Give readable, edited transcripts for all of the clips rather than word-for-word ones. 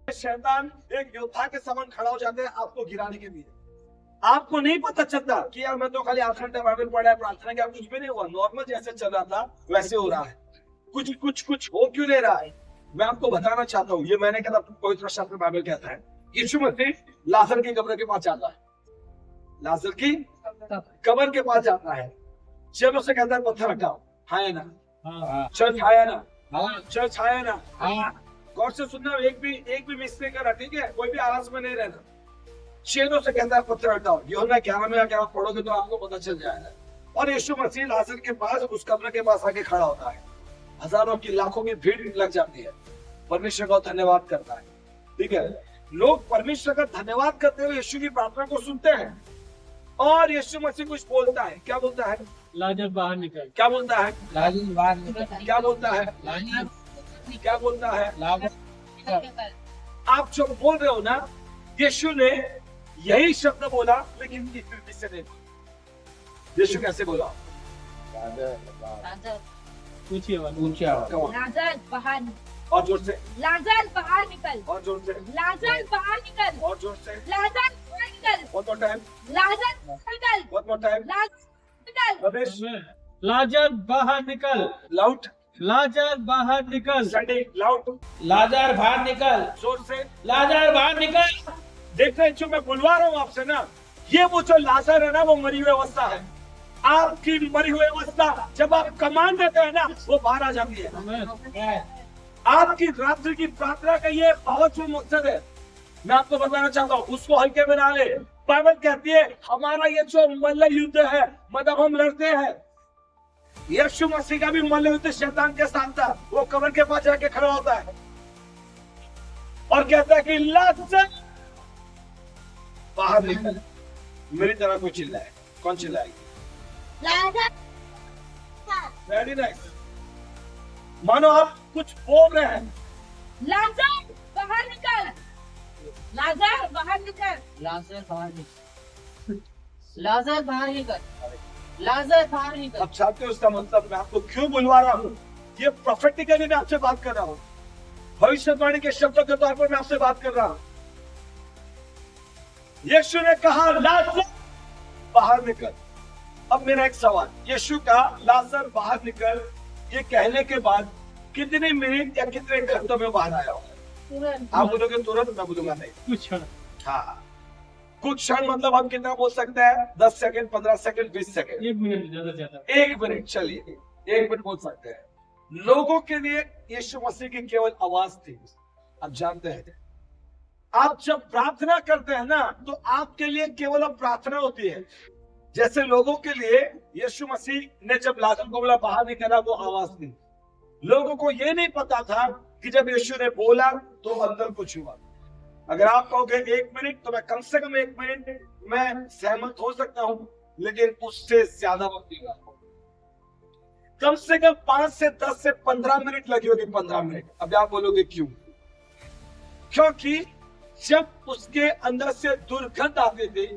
शैतान एक योद्धा के समान खड़ा हो जाते हैं आपको गिराने के लिए। आपको नहीं पता चलता कि यार मैं तो खाली 8 घंटे बाइबल पढ़ा है, प्रार्थना किया, कुछ भी नहीं हुआ, नॉर्मल जैसे चल रहा था वैसे हो रहा है। कुछ हो क्यों नहीं रहा है? मैं आपको बताना चाहता हूँ, ये मैंने कहा पवित्र शास्त्र बाइबल कहता है, यीशु मसीह लाजर की कब्र के पास जाता है, लाजर की कब्र के पास जाता है, जब उसे कहता है पत्थर हटाओ, आया ना, चर्च आया ना, चर्च आया ना, गौर से सुनना, एक भी मिस नहीं करा, ठीक है, कोई भी आवाज में नहीं रहना। चेलों से कहता है पत्थर हटाओ, यूहन्ना 11 में आके आप पढ़ोगे तो आपको पता चल जाएगा। और यीशु मसीह लाजर के पास उस कब्र के पास आके खड़ा होता है, हजारों की लाखों की भीड़ लग जाती है, परमेश्वर का धन्यवाद करता है, ठीक है। लोग परमेश्वर का धन्यवाद करते हुए यीशु की प्रार्थना को सुनते हैं और यीशु मसीह कुछ बोलता है। क्या बोलता है? लाजर बाहर निकल। क्या बोलता है? लाजर बाहर निकल। क्या बोलता है? क्या बोलता है? लाजर। आप जो बोल रहे हो ना, यीशु ने यही शब्द बोला, लेकिन इससे नहीं। यीशु कैसे बोला? पूछिए लाजर बाहर, और जोर से, लाजर बाहर निकल, और जोर से, लाजर बाहर निकल, और जोर से, लाजर बाहर निकल, one more time, लाजर निकल, one more time, लाजर निकल, रमेश, लाजर बाहर निकल। loud, लाजर बाहर निकल। Sunday, loud, लाजर बाहर निकल। जोर से। लाजर बाहर निकल। देख रहे हैं, जो मैं बुलवा रहा हूँ आपसे ना, ये वो जो लाजर है ना, वो मरी हुई अवस्था है। आपकी मरी हुई अवस्था जब आप कमांड देते हैं ना, वो बाहर आ जाती है। आपकी रात्रि की प्रार्थना का ये बहुत ही मकसद है। मैं आपको बताना चाहता हूँ, उसको हल्के में ना ले। बाइबल कहती है हमारा ये जो मल्ल युद्ध है, मतलब हम लड़ते हैं, यीशु मसीह का भी मल्ल युद्ध शैतान के साथ था। वो कब्र के पास जाके खड़ा होता है और कहता है कि लाजर बाहर निकल। मेरी तरह कोई चिल्लाए, कौन चिल्लाएगी? लाजर। Very nice. मानो आप कुछ बोल रहे हैं। लाजर बाहर निकल, लाजर बाहर निकल, लाजर बाहर निकल। लाजर बाहर निकल। लाजर बाहर निकल। अब चाहते हो उसका मतलब मैं आपको क्यों बुलवा रहा हूँ? ये प्रोफेटिकली मैं आपसे बात कर रहा हूँ, भविष्यवाणी के शब्दों के तौर पर मैं आपसे बात कर रहा हूँ। यीशु ने कहा लाजर बाहर निकल। अब मेरा एक सवाल, यीशु का लाजर बाहर निकल ये कहने के बाद कितने मिनट या कितने घंटों में बाहर आया होगा? आप बोलोगे तुरंत, मैं बोलूंगा नहीं, कुछ क्षण। हाँ, कुछ क्षण मतलब हम कितना बोल सकते हैं? 10 सेकंड, 15 सेकंड, 20 सेकंड, 1 मिनट ज्यादा से ज्यादा। 1 मिनट, चलिए 1 मिनट बोल सकते हैं। लोगों के लिए यीशु मसीह की केवल आवाज थी। आप जानते हैं, आप जब प्रार्थना करते हैं ना, तो आपके लिए केवल अब प्रार्थना होती है। जैसे लोगों के लिए यीशु मसीह ने जब लाजर को बोला बाहर निकला, वो आवाज थी। लोगों को ये नहीं पता था कि जब यीशु ने बोला तो अंदर कुछ हुआ। अगर आप कहोगे 1 मिनट, तो मैं कम से कम 1 मिनट मैं सहमत हो सकता हूं, लेकिन उससे ज्यादा वक्त नहीं लगा। कम से कम 5 से 10 से 15 मिनट लगी होगी, 15 मिनट। अब आप बोलोगे क्यों? क्योंकि जब उसके अंदर से दुर्गंध आती थी,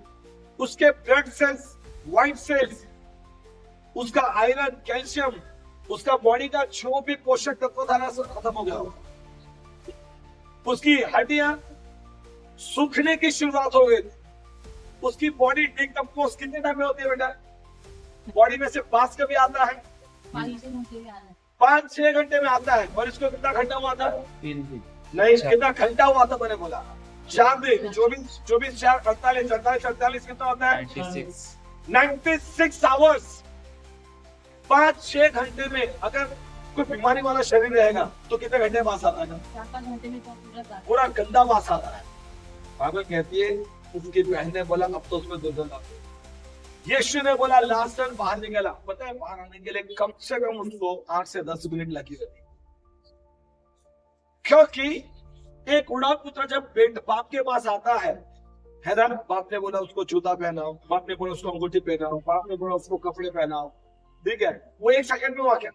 उसके ब्लड सेल्स, व्हाइट सेल्स, उसका आयरन, कैल्शियम, उसका बॉडी का जो भी पोषक तत्व था ना, सब खत्म हो गया। उसकी हड्डियां सूखने की शुरुआत हो गई। उसकी बॉडी डिकम्पोज कितने टाइम में होती है बेटा? बॉडी में से बांस कभी आता है 5-6 घंटे में आता है। और इसको कितना घंटा हुआ था? 3 दिन। नहीं, कितना घंटा हुआ था मैंने बोला? 4 दिन, 24, 4, 48, 48 कितना होता है? 96 आवर्स। 5-6 घंटे में अगर कोई बीमारी वाला शरीर रहेगा तो कितने घंटे बांस आता है? 4-5 घंटे में पूरा गंदा बांस आता है। बाइबल कहती है उसकी बहन ने बोला अब तो उसमें दुर्गंध आती है। यीशु ने बोला लाजर बाहर निकला। पता है बाहर आने के लिए कम से कम उसको 8 से 10 मिनट लगी रहती, क्योंकि एक उड़ा पुत्र जब बाप के पास आता है ना, बाप ने बोला उसको जूता पहनाओ, बाप ने बोला उसको अंगूठी पहनाओ, बाप ने बोला उसको कपड़े पहनाओ, ठीक है? वो 1 सेकंड में हुआ क्या?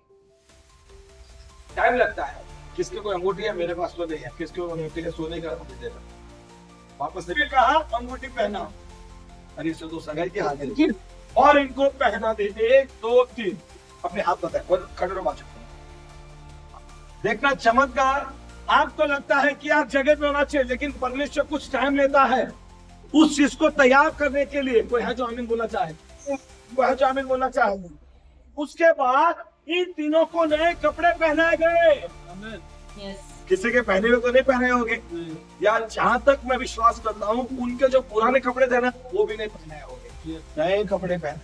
टाइम लगता है। किसके कोई अंगूठी है? मेरे पास तो नहीं है। किसके कोई अंगूठी है? सोने का अंगूठी देना। वापस से कहा अंगूठी पहना, अरे इसे तो सगाई की हाजिर और इनको पहना दे। 1 2 3 अपने हाथ बताए और खड़े रहो। देखना चमत्कार आपको लगता है कि आप जगह पे होना चाहिए, लेकिन परमेश्वर कुछ टाइम लेता है उस चीज को तैयार करने के लिए। कोई है जो आमीन बोलना चाहे? कोई है जो आमीन बोलना चाहे? उसके बाद इन तीनों को नए कपड़े पहनाए गए। यस किसी के पहने हुए तो नहीं पहने होंगे, या जहां तक मैं विश्वास करता हूँ उनके जो पुराने कपड़े थे ना वो भी नहीं पहने होंगे, नए कपड़े पहने।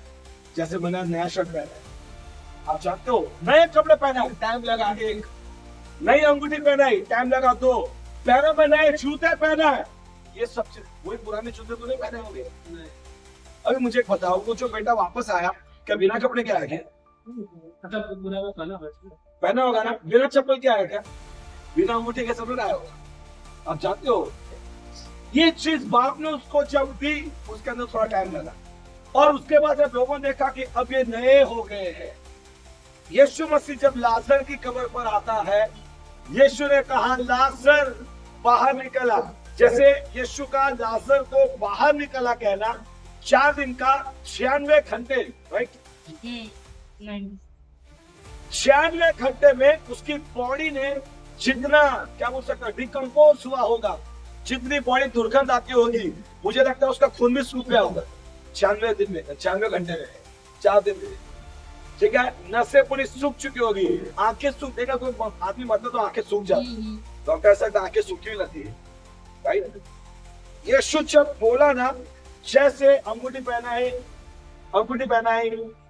जैसे मैंने नया शर्ट पहना, आप जानते हो, नए कपड़े पहना, टाइम लगा 1, नई अंगूठी पहनाई, टाइम लगा 2, पैरों में नए जूते पहना है। ये सब चीज, वही पुराने जूते तो नहीं पहने होंगे। अभी मुझे एक बताओ, वो जो बेटा वापस आया क्या बिना कपड़े के आया क्या? पहना होगा ना। बिना चप्पल के आया क्या? बिना अंगूठी के सब आया होगा। आप जानते हो ये चीज बाप ने उसको जब दी उसके अंदर थोड़ा टाइम लगा, और उसके बाद जब लोगों ने देखा कि अब ये नए हो गए हैं। यीशु मसीह जब लाजर की कब्र पर आता है, यीशु ने कहा लाजर बाहर निकला। जैसे यीशु का लाजर को बाहर निकला कहना 4 दिन का 96 घंटे, राइट? 96 घंटे में उसकी बॉडी ने जितना, क्या बोल सकता है, डिकम्पोज हुआ होगा, जितनी बॉडी दुर्गंध आती होगी, मुझे लगता है उसका खून भी सूख गया होगा 96 दिन में, 96 घंटे में, 4 दिन में। ठीक है, नसें पूरी सूख चुकी होगी, आंखें सूख, देखा कोई आदमी मरता तो आंखें सूख जाती, डॉक्टर ऐसा आंखें सूखी हुई रहती है, राइट? यीशु जब बोला ना, जैसे अंगूठी पहनाए,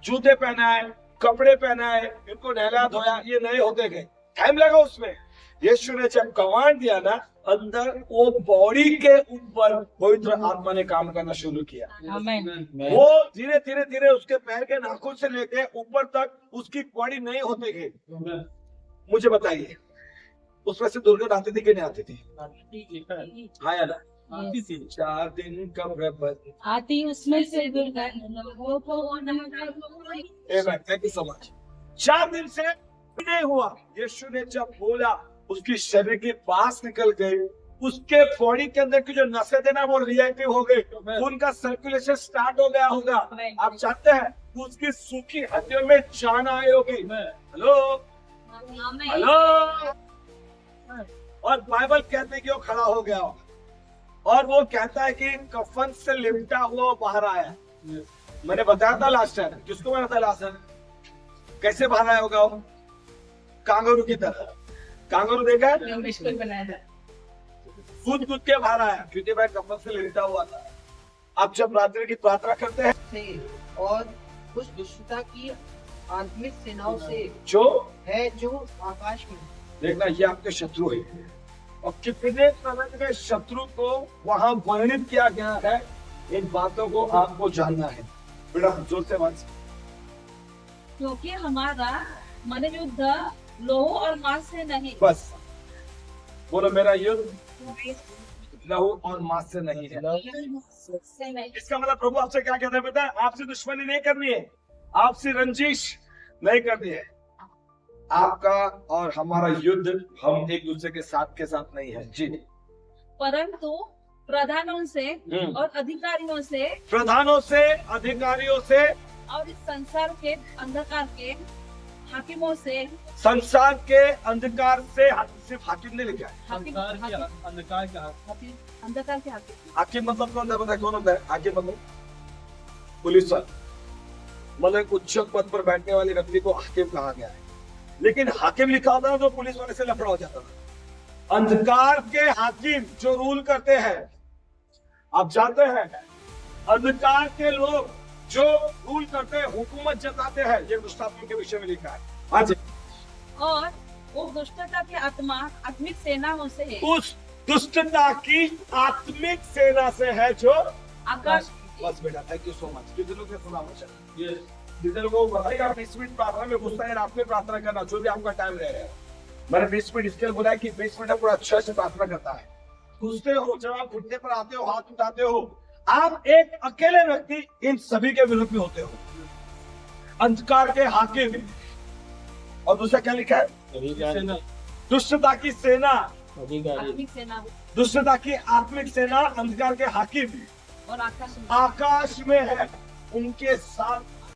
जूते पहनाए, कपड़े पहनाए, इनको नहला धोया, ये नए होते गए। टाइम लगा उसमें। यीशु ने जब कमांड दिया ना, अंदर वो बॉडी के ऊपर पवित्र आत्मा ने काम करना शुरू किया। वो धीरे धीरे धीरे उसके पैर के नाखून से लेके ऊपर तक उसकी बॉडी नहीं होते गई। मुझे बताइए, उसमें से दुर्गंध आती थी कि नहीं आती थी? हाँ या ना? 4 दिन कब्र पर आती उसमें से दुर्गंध। Thank you so much. 4 दिन से नहीं हुआ। यीशु ने जब बोला, उसकी शरीर के पास निकल गई, उसके बॉडी के अंदर की जो नसें थे ना वो रिएक्टिव हो गई, उनका सर्कुलेशन स्टार्ट हो गया होगा। आप जानते हैं उसकी सूखी हड्डियों में जान आई होगी। Hello hello. और बाइबल कहते हैं कि वो खड़ा हो गया होगा, और वो कहता है कि कफन से लिपटा हुआ बाहर आया। मैंने बताया था लास्ट टाइम, किसको मैंने बताया लास्ट टाइम? कैसे बाहर आया होगा वो? कांगारू की तरह। कांगारू देखा है? कूद कूद के बाहर आया, क्योंकि मैं कफन से लिपटा हुआ था। आप जब रात्रि की प्रार्थना करते हैं और उस दुष्टता की आत्मिक सेनाओं से जो आकाश में, देखना ये आपके शत्रु है, और कितने तरह के शत्रु को वहां वर्णित किया गया है। इन बातों को आपको जानना है। बेटा जोर से बात। क्योंकि हमारा मन युद्ध लोह और मांस से नहीं, बस बोलो, मेरा युद्ध लहू और मांस से नहीं है। से नहीं। इसका मतलब प्रभु आपसे क्या कहता है बेटा? आपसे दुश्मनी नहीं करनी है, आपसे रंजिश नहीं करनी है। आपका और हमारा युद्ध हम एक दूसरे के साथ नहीं है जी, परंतु प्रधानों से और अधिकारियों से और इस संसार के अंधकार के हाकिमों से। संसार के अंधकार से, सिर्फ हाकिम ने लिखा है। अंधकार के हाकिम मतलब कौन होता है? कौन होता है हाकिम? मतलब पुलिस वाला, मतलब उच्च पद पर बैठने वाले व्यक्ति को हाकिम कहा गया है। लेकिन हाकिम लिखा होता है तो पुलिस वाले से लफड़ा हो जाता था। अंधकार के हाकिम जो रूल करते हैं, आप जानते हैं, अंधकार के लोग जो रूल करते हैं, हुकूमत जताते हैं, ये दुष्टात्मा के विषय में लिखा है। आज और वो दुष्टता की आत्मा आत्मिक सेनाओं से है, उस दुष्टता की आत्मिक सेना से है जो आकाश। बस बेटा, थैंक यू सो मच। कितने लोग सुना मुझे? जितने लोगों को बताइए 20 मिनट प्रार्थना में घुसना है, रात में प्रार्थना करना, जो भी आपका टाइम रह रहा है। मैंने 20 मिनट इसके लिए बोला कि 20 मिनट पूरा अच्छा से प्रार्थना करता है। घुसते हो, जब आप घुटने पर आते हो, हाथ उठाते हो, आप एक अकेले व्यक्ति इन सभी के विरुद्ध में होते हो। अंधकार के हाकिम, और दूसरा क्या लिखा है? दुष्टता की सेना, आत्मिक सेना दुष्टता की आत्मिक सेना, अंधकार के हाकिम और आकाश आकाश में है, उनके साथ